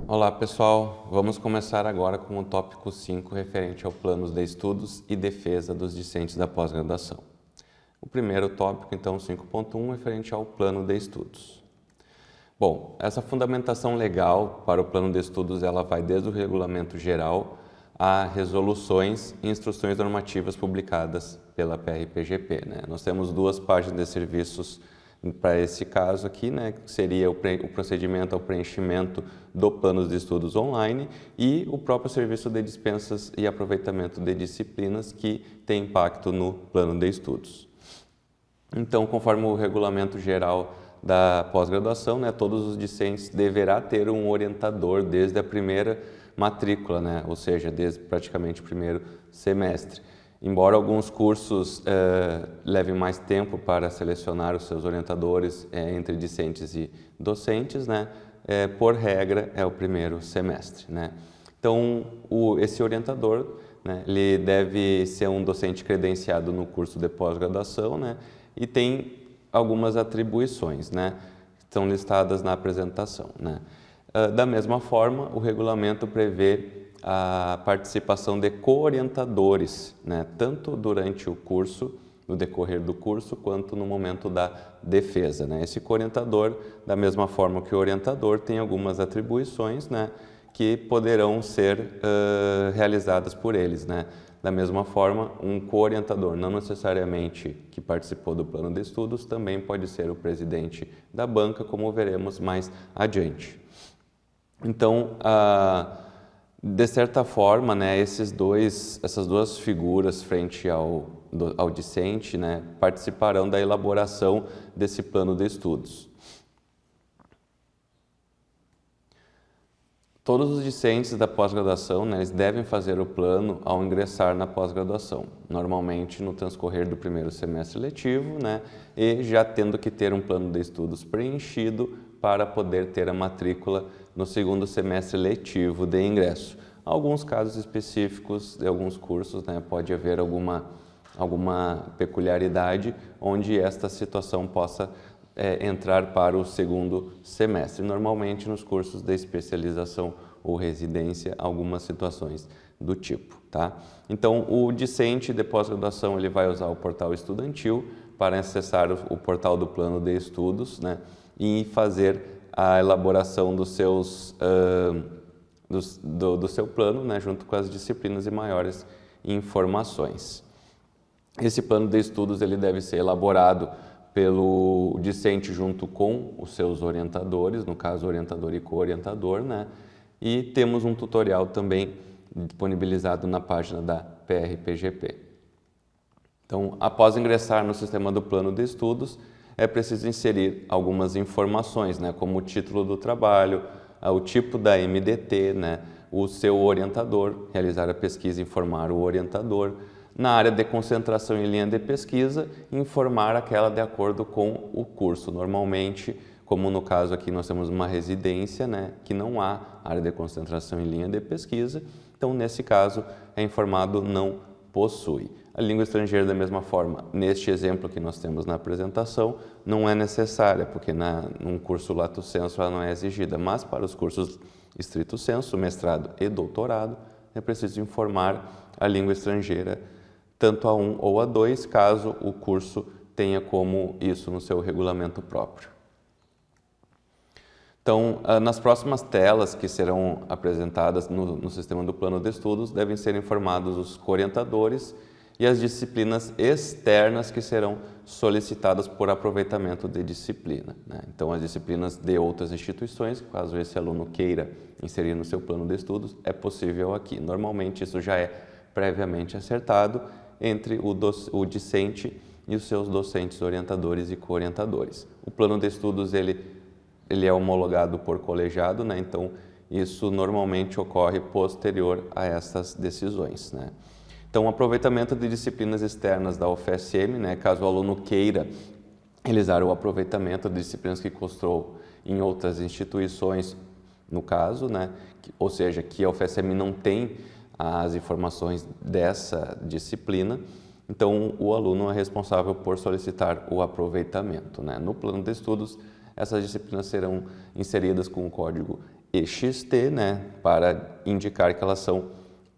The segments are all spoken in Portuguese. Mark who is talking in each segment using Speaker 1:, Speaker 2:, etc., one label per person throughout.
Speaker 1: Olá pessoal, vamos começar agora com o tópico 5 referente ao plano de estudos e defesa dos discentes da pós-graduação. O primeiro tópico, então, 5.1, referente ao plano de estudos. Bom, essa fundamentação legal para o plano de estudos ela vai desde o regulamento geral a resoluções e instruções normativas publicadas pela PRPGP, né? Nós temos duas páginas de serviços para esse caso aqui, né, que seria o procedimento ao preenchimento do plano de estudos online e o próprio serviço de dispensas e aproveitamento de disciplinas que tem impacto no plano de estudos. Então, conforme o regulamento geral da pós-graduação, né, todos os discentes deverá ter um orientador desde a primeira matrícula, né, ou seja, desde praticamente o primeiro semestre. Embora alguns cursos levem mais tempo para selecionar os seus orientadores entre discentes e docentes, né, por regra é o primeiro semestre, né. Então, esse orientador, né, ele deve ser um docente credenciado no curso de pós-graduação, né, e tem algumas atribuições, né, que estão listadas na apresentação, né. Da mesma forma, o regulamento prevê a participação de co-orientadores, né, tanto durante o curso, no decorrer do curso, quanto no momento da defesa, né. Esse co-orientador, da mesma forma que o orientador, tem algumas atribuições, né, que poderão ser realizadas por eles, né. Da mesma forma, um co-orientador, não necessariamente que participou do plano de estudos, também pode ser o presidente da banca, como veremos mais adiante. Então, de certa forma, né, essas duas figuras frente ao discente, né, participarão da elaboração desse plano de estudos. Todos os discentes da pós-graduação, né, eles devem fazer o plano ao ingressar na pós-graduação, normalmente no transcorrer do primeiro semestre letivo, né, e já tendo que ter um plano de estudos preenchido para poder ter a matrícula no segundo semestre letivo de ingresso. Alguns casos específicos de alguns cursos, né, pode haver alguma peculiaridade onde esta situação possa entrar para o segundo semestre. Normalmente nos cursos de especialização ou residência, algumas situações do tipo, tá? Então, o discente de pós-graduação ele vai usar o portal estudantil para acessar o portal do plano de estudos, né, e fazer a elaboração dos seus, do seu plano, né, junto com as disciplinas e maiores informações. Esse plano de estudos ele deve ser elaborado pelo discente junto com os seus orientadores, no caso orientador e co-orientador, né? E temos um tutorial também disponibilizado na página da PRPGP. Então, após ingressar no sistema do plano de estudos, é preciso inserir algumas informações, né? Como o título do trabalho, o tipo da MDT, né? O seu orientador, realizar a pesquisa e informar o orientador. Na área de concentração em linha de pesquisa, informar aquela de acordo com o curso. Normalmente, como no caso aqui nós temos uma residência, né, que não há área de concentração em linha de pesquisa, então nesse caso é informado não possui. A língua estrangeira da mesma forma, neste exemplo que nós temos na apresentação, não é necessária, porque num curso lato sensu ela não é exigida, mas para os cursos estrito sensu, mestrado e doutorado, é preciso informar a língua estrangeira tanto A1 ou A2, caso o curso tenha como isso no seu regulamento próprio. Então, nas próximas telas que serão apresentadas no sistema do plano de estudos, devem ser informados os co-orientadores e as disciplinas externas que serão solicitadas por aproveitamento de disciplina, né? Então, as disciplinas de outras instituições, caso esse aluno queira inserir no seu plano de estudos, é possível aqui. Normalmente, isso já é previamente acertado entre o discente e os seus docentes orientadores e co-orientadores. O plano de estudos ele é homologado por colegiado, né? Então isso normalmente ocorre posterior a essas decisões, né? Então, o aproveitamento de disciplinas externas da UFSM, né? Caso o aluno queira realizar o aproveitamento de disciplinas que cursou em outras instituições, no caso, né? Ou seja, que a UFSM não tem as informações dessa disciplina, então o aluno é responsável por solicitar o aproveitamento, né? No plano de estudos, essas disciplinas serão inseridas com o código EXT, né, para indicar que elas são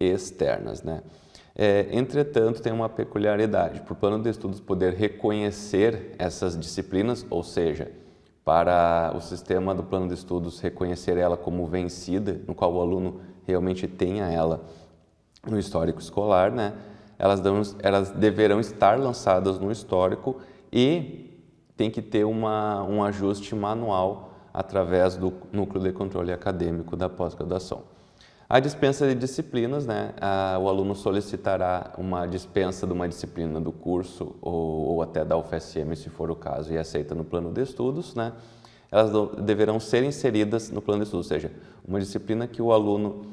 Speaker 1: externas, né. Entretanto, tem uma peculiaridade. Para o plano de estudos poder reconhecer essas disciplinas, ou seja, para o sistema do plano de estudos reconhecer ela como vencida, no qual o aluno realmente tenha ela no histórico escolar, né, elas deverão estar lançadas no histórico e tem que ter um ajuste manual através do núcleo de controle acadêmico da pós-graduação. A dispensa de disciplinas, né, o aluno solicitará uma dispensa de uma disciplina do curso ou até da UFSM, se for o caso, e aceita no plano de estudos, né, elas deverão ser inseridas no plano de estudos, ou seja, uma disciplina que o aluno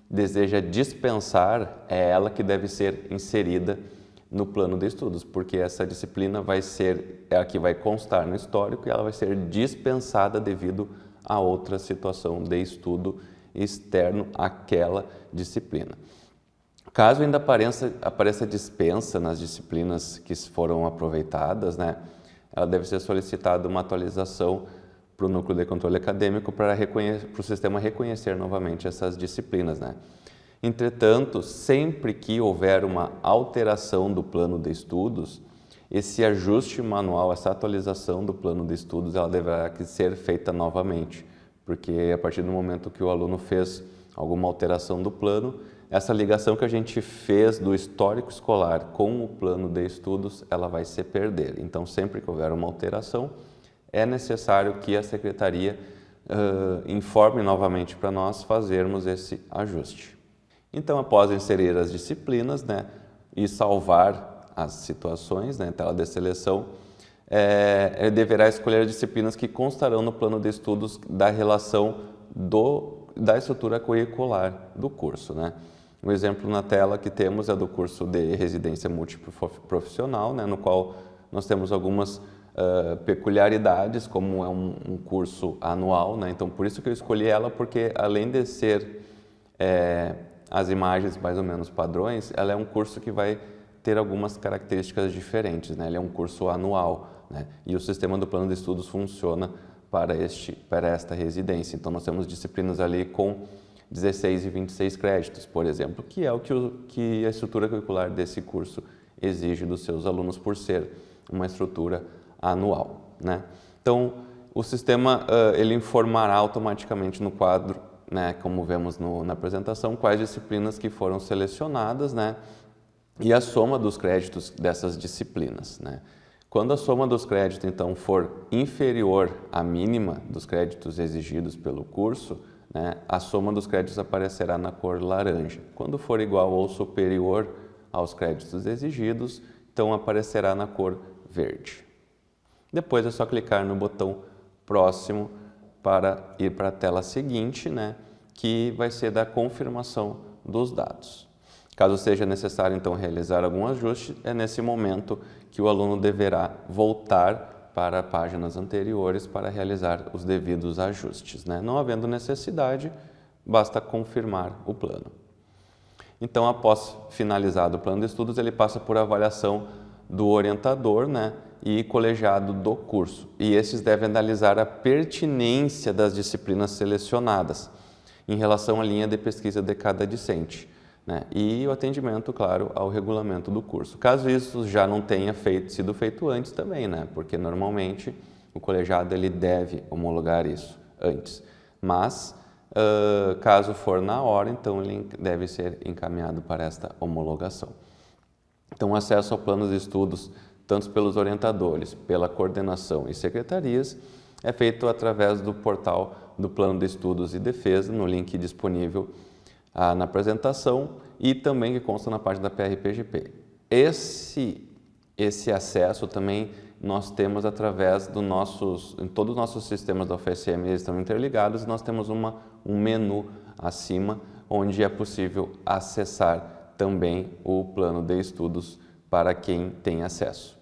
Speaker 1: deseja dispensar é ela que deve ser inserida no plano de estudos, porque essa disciplina vai ser a que vai constar no histórico e ela vai ser dispensada devido a outra situação de estudo externo àquela disciplina. Caso ainda apareça dispensa nas disciplinas que foram aproveitadas, né, ela deve ser solicitada uma atualização para o núcleo de controle acadêmico para o sistema reconhecer novamente essas disciplinas, né. Entretanto, sempre que houver uma alteração do plano de estudos, esse ajuste manual, essa atualização do plano de estudos, ela deverá ser feita novamente, porque a partir do momento que o aluno fez alguma alteração do plano, essa ligação que a gente fez do histórico escolar com o plano de estudos, ela vai se perder. Então, sempre que houver uma alteração, é necessário que a secretaria informe novamente para nós fazermos esse ajuste. Então, após inserir as disciplinas, né, e salvar as situações, né, tela de seleção, ele deverá escolher as disciplinas que constarão no plano de estudos da relação da estrutura curricular do curso, né. Um exemplo na tela que temos é do curso de residência multiprofissional, né, no qual nós temos algumas peculiaridades, como é um curso anual, né, então por isso que eu escolhi ela, porque além de ser as imagens mais ou menos padrões, ela é um curso que vai ter algumas características diferentes, né? Ele é um curso anual, né? E o sistema do plano de estudos funciona para esta residência. Então, nós temos disciplinas ali com 16 e 26 créditos, por exemplo, que é o que a estrutura curricular desse curso exige dos seus alunos por ser uma estrutura anual, né? Então, o sistema ele informará automaticamente no quadro, né, como vemos na apresentação, quais disciplinas que foram selecionadas, né, e a soma dos créditos dessas disciplinas, né. Quando a soma dos créditos, então, for inferior à mínima dos créditos exigidos pelo curso, né, a soma dos créditos aparecerá na cor laranja. Quando for igual ou superior aos créditos exigidos, então aparecerá na cor verde. Depois é só clicar no botão próximo para ir para a tela seguinte, né, que vai ser da confirmação dos dados. Caso seja necessário, então, realizar algum ajuste, é nesse momento que o aluno deverá voltar para páginas anteriores para realizar os devidos ajustes, né? Não havendo necessidade, basta confirmar o plano. Então, após finalizado o plano de estudos, ele passa por avaliação do orientador, né, e colegiado do curso. E esses devem analisar a pertinência das disciplinas selecionadas em relação à linha de pesquisa de cada discente, né, e o atendimento, claro, ao regulamento do curso. Caso isso já não tenha sido feito antes também, né, porque normalmente o colegiado ele deve homologar isso antes, mas caso for na hora, então ele deve ser encaminhado para esta homologação. Então, o acesso ao plano de estudos, tanto pelos orientadores, pela coordenação e secretarias, é feito através do portal do Plano de Estudos e Defesa, no link disponível na apresentação e também que consta na página da PRPGP. Esse acesso também nós temos através em todos os nossos sistemas da UFSM, eles estão interligados e nós temos um menu acima onde é possível acessar também o plano de estudos para quem tem acesso.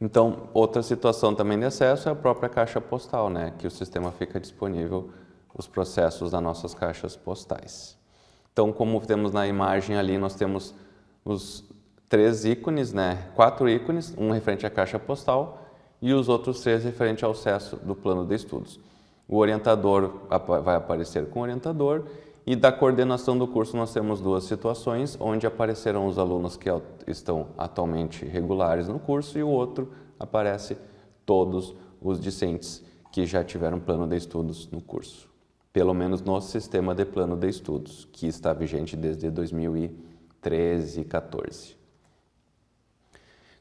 Speaker 1: Então, outra situação também de acesso é a própria caixa postal, né, que o sistema fica disponível os processos das nossas caixas postais. Então, como temos na imagem ali, nós temos os 3 ícones, né, 4 ícones, um referente à caixa postal e os outros 3 referente ao acesso do plano de estudos. O orientador vai aparecer com o orientador e da coordenação do curso nós temos duas situações, onde aparecerão os alunos que estão atualmente regulares no curso e o outro aparece todos os discentes que já tiveram plano de estudos no curso, pelo menos no sistema de plano de estudos, que está vigente desde 2013 e 2014.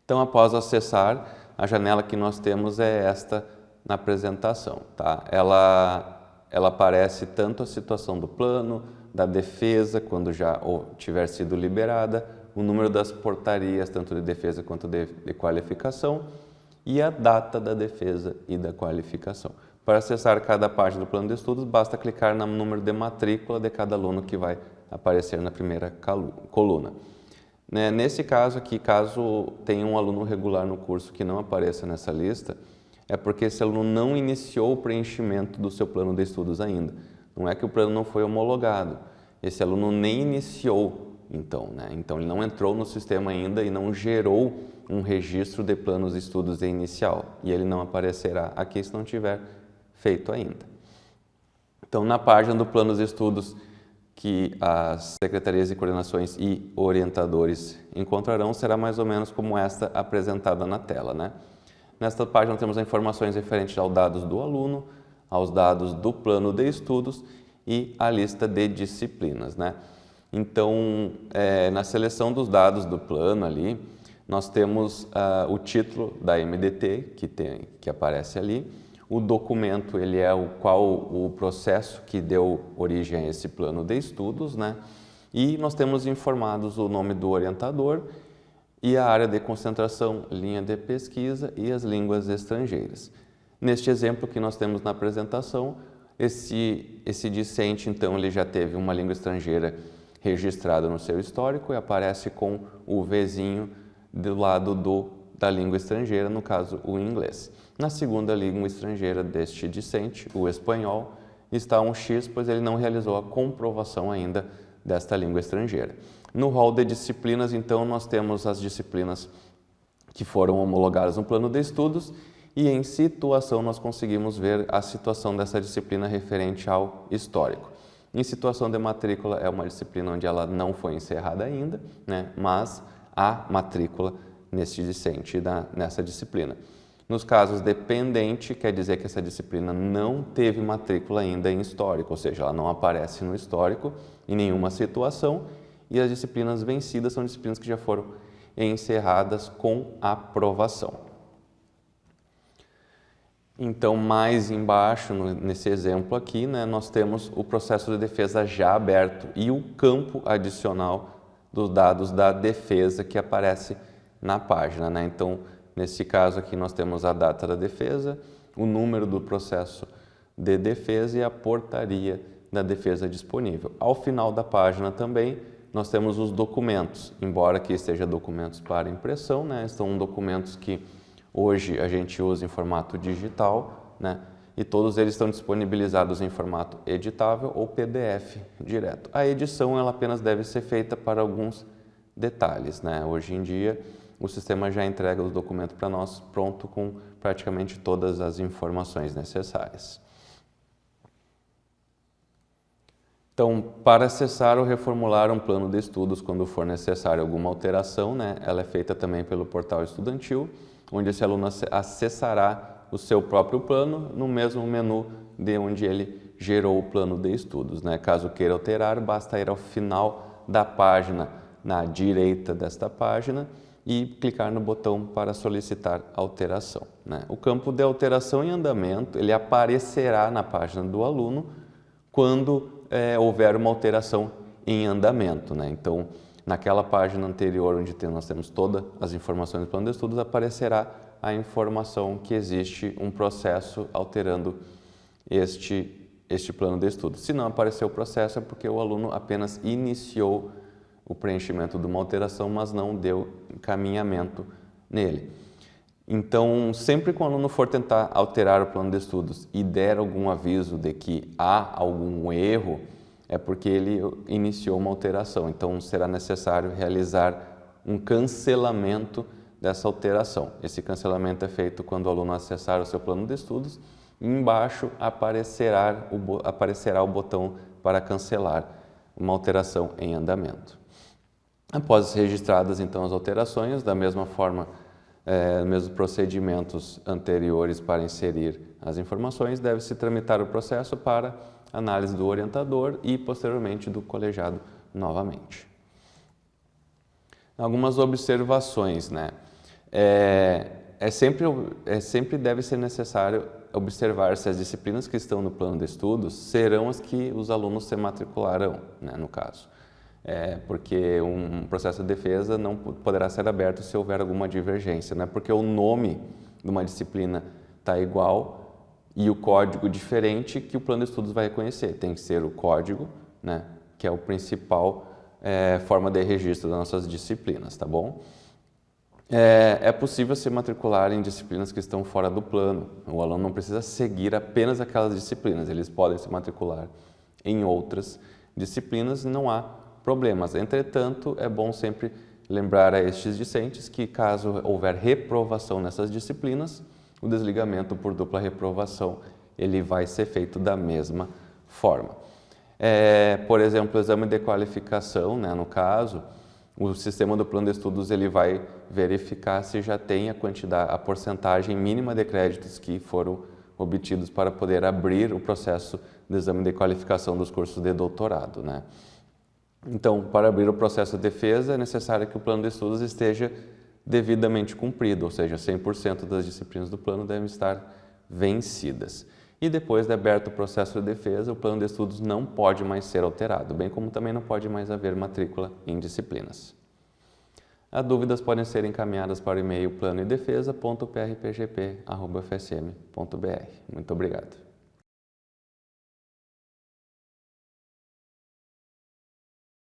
Speaker 1: Então, após acessar, a janela que nós temos é esta na apresentação, tá? Ela aparece tanto a situação do plano, da defesa, quando já tiver sido liberada, o número das portarias, tanto de defesa quanto de qualificação, e a data da defesa e da qualificação. Para acessar cada página do plano de estudos, basta clicar no número de matrícula de cada aluno que vai aparecer na primeira coluna. Nesse caso aqui, caso tenha um aluno regular no curso que não apareça nessa lista, é porque esse aluno não iniciou o preenchimento do seu plano de estudos ainda. Não é que o plano não foi homologado, esse aluno nem iniciou, então, Então ele não entrou no sistema ainda e não gerou um registro de planos de estudos inicial, e ele não aparecerá aqui se não tiver feito ainda. Então, na página do plano de estudos que as secretarias de coordenações e orientadores encontrarão, será mais ou menos como esta apresentada na tela, Nesta página temos as informações referentes aos dados do aluno, aos dados do plano de estudos e a lista de disciplinas, Então, na seleção dos dados do plano ali, nós temos o título da MDT, que aparece ali. O documento, ele é o processo que deu origem a esse plano de estudos, E nós temos informados o nome do orientador e a área de concentração, linha de pesquisa e as línguas estrangeiras. Neste exemplo que nós temos na apresentação, esse discente, então, ele já teve uma língua estrangeira registrada no seu histórico e aparece com o Vzinho do lado da língua estrangeira, no caso, o inglês. Na segunda língua estrangeira deste discente, o espanhol, está um X, pois ele não realizou a comprovação ainda desta língua estrangeira. No rol de disciplinas, então, nós temos as disciplinas que foram homologadas no plano de estudos e em situação nós conseguimos ver a situação dessa disciplina referente ao histórico. Em situação de matrícula é uma disciplina onde ela não foi encerrada ainda, mas há matrícula neste discente, nessa disciplina. Nos casos dependente, quer dizer que essa disciplina não teve matrícula ainda em histórico, ou seja, ela não aparece no histórico em nenhuma situação, e as disciplinas vencidas são disciplinas que já foram encerradas com aprovação. Então, mais embaixo, nesse exemplo aqui, nós temos o processo de defesa já aberto e o campo adicional dos dados da defesa que aparece na página, Então, nesse caso aqui, nós temos a data da defesa, o número do processo de defesa e a portaria da defesa disponível. Ao final da página também, nós temos os documentos, embora aqui esteja documentos para impressão, São documentos que hoje a gente usa em formato digital, E todos eles estão disponibilizados em formato editável ou PDF direto. A edição ela apenas deve ser feita para alguns detalhes, Hoje em dia, o sistema já entrega os documentos para nós pronto com praticamente todas as informações necessárias. Então, para acessar ou reformular um plano de estudos quando for necessário alguma alteração, ela é feita também pelo portal estudantil, onde esse aluno acessará o seu próprio plano no mesmo menu de onde ele gerou o plano de estudos, Caso queira alterar, basta ir ao final da página, na direita desta página, e clicar no botão para solicitar alteração, O campo de alteração em andamento, ele aparecerá na página do aluno quando houver uma alteração em andamento, Então, naquela página anterior, onde nós temos todas as informações do plano de estudos, aparecerá a informação que existe um processo alterando este plano de estudos. Se não aparecer o processo, é porque o aluno apenas iniciou o preenchimento de uma alteração, mas não deu encaminhamento nele. Então, sempre que o aluno for tentar alterar o plano de estudos e der algum aviso de que há algum erro, é porque ele iniciou uma alteração. Então, será necessário realizar um cancelamento dessa alteração. Esse cancelamento é feito quando o aluno acessar o seu plano de estudos Embaixo aparecerá o botão para cancelar uma alteração em andamento. Após registradas então as alterações, da mesma forma, mesmos procedimentos anteriores para inserir as informações, deve-se tramitar o processo para análise do orientador e posteriormente do colegiado novamente. Algumas observações, né? Sempre deve ser necessário observar se as disciplinas que estão no plano de estudos serão as que os alunos se matricularão, né, no caso. Porque um processo de defesa não poderá ser aberto se houver alguma divergência, não é porque o nome de uma disciplina está igual e o código diferente que o plano de estudos vai reconhecer. Tem que ser o código, né, que é o principal forma de registro das nossas disciplinas, tá bom? É possível se matricular em disciplinas que estão fora do plano. O aluno não precisa seguir apenas aquelas disciplinas, eles podem se matricular em outras disciplinas, não há problemas. Entretanto, é bom sempre lembrar a estes discentes que, caso houver reprovação nessas disciplinas, o desligamento por dupla reprovação ele vai ser feito da mesma forma. Por exemplo, o exame de qualificação, né, no caso, o sistema do plano de estudos ele vai verificar se já tem a porcentagem mínima de créditos que foram obtidos para poder abrir o processo de exame de qualificação dos cursos de doutorado, né? Então, para abrir o processo de defesa, é necessário que o plano de estudos esteja devidamente cumprido, ou seja, 100% das disciplinas do plano devem estar vencidas. E depois de aberto o processo de defesa, o plano de estudos não pode mais ser alterado, bem como também não pode mais haver matrícula em disciplinas. As dúvidas podem ser encaminhadas para o e-mail planoedefesa.prpgp@ufsm.br. Muito obrigado.